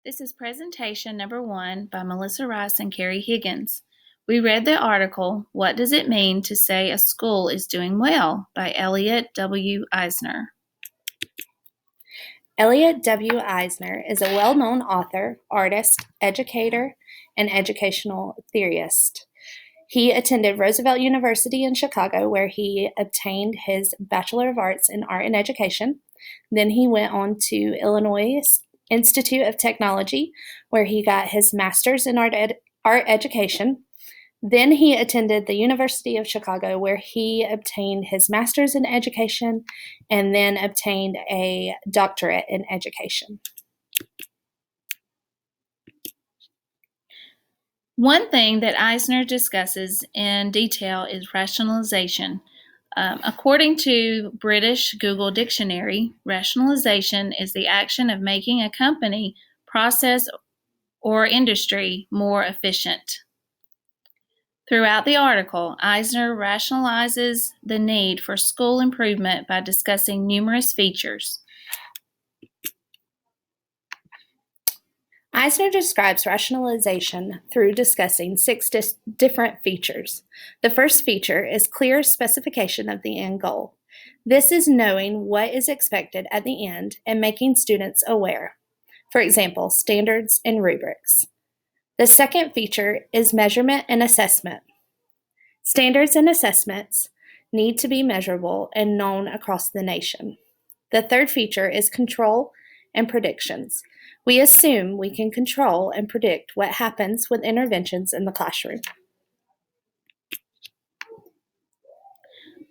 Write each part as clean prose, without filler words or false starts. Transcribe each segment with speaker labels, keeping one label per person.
Speaker 1: This is presentation number 1 by Melissa Rice and Carrie Higgins. We read the article, What Does It Mean to Say a School is Doing Well? By Elliot W. Eisner.
Speaker 2: Elliot W. Eisner is a well-known author, artist, educator, and educational theorist. He attended Roosevelt University in Chicago, where he obtained his Bachelor of Arts in Art and Education. Then he went on to Illinois Institute of Technology, where he got his Master's in Art Education. Then he attended the University of Chicago, where he obtained his Master's in Education and then obtained a doctorate in education.
Speaker 1: One thing that Eisner discusses in detail is rationalization. According to British Google Dictionary, rationalization is the action of making a company, process, or industry more efficient. Throughout the article, Eisner rationalizes the need for school improvement by discussing numerous features.
Speaker 2: Eisner describes rationalization through discussing 6 different features. The first feature is clear specification of the end goal. This is knowing what is expected at the end and making students aware. For example, standards and rubrics. The second feature is measurement and assessment. Standards and assessments need to be measurable and known across the nation. The third feature is control and predictions. We assume we can control and predict what happens with interventions in the classroom.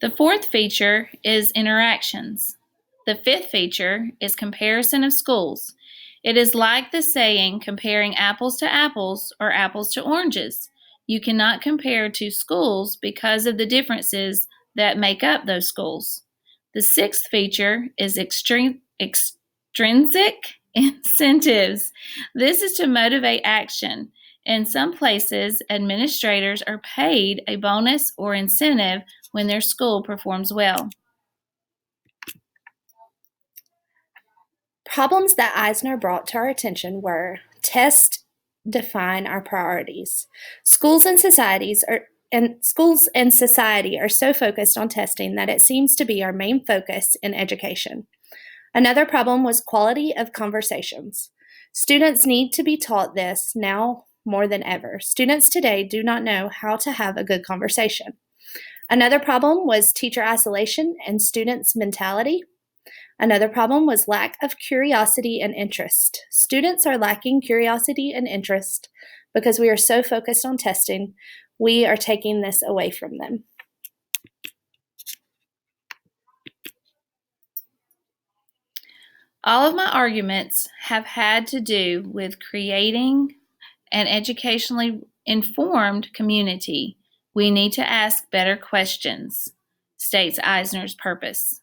Speaker 1: The fourth feature is interactions. The fifth feature is comparison of schools. It is like the saying, comparing apples to apples or apples to oranges. You cannot compare two schools because of the differences that make up those schools. The sixth feature is extrinsic incentives. This is to motivate action. In some places, administrators are paid a bonus or incentive when their school performs well.
Speaker 2: Problems that Eisner brought to our attention were tests define our priorities. Schools and society are so focused on testing that it seems to be our main focus in education. Another problem was quality of conversations. Students need to be taught this now more than ever. Students today do not know how to have a good conversation. Another problem was teacher isolation and students' mentality. Another problem was lack of curiosity and interest. Students are lacking curiosity and interest because we are so focused on testing. We are taking this away from them.
Speaker 1: All of my arguments have had to do with creating an educationally informed community. We need to ask better questions, states Eisner's purpose.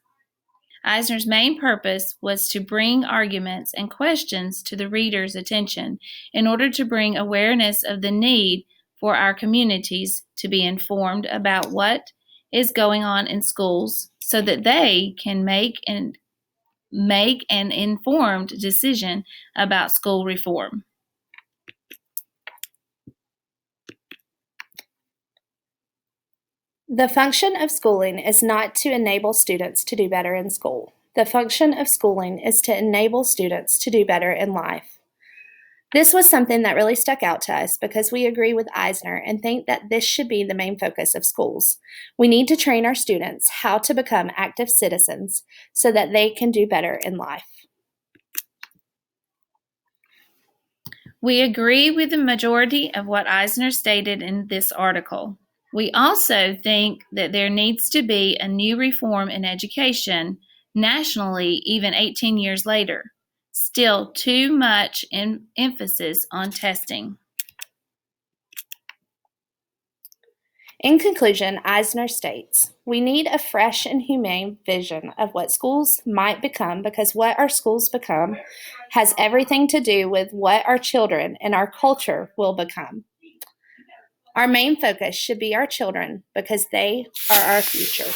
Speaker 1: Eisner's main purpose was to bring arguments and questions to the reader's attention in order to bring awareness of the need for our communities to be informed about what is going on in schools so that they can make an informed decision about school reform.
Speaker 2: The function of schooling is not to enable students to do better in school. The function of schooling is to enable students to do better in life. This was something that really stuck out to us because we agree with Eisner and think that this should be the main focus of schools. We need to train our students how to become active citizens so that they can do better in life.
Speaker 1: We agree with the majority of what Eisner stated in this article. We also think that there needs to be a new reform in education nationally, even 18 years later. Still too much emphasis on testing.
Speaker 2: In conclusion, Eisner states, we need a fresh and humane vision of what schools might become because what our schools become has everything to do with what our children and our culture will become. Our main focus should be our children because they are our future.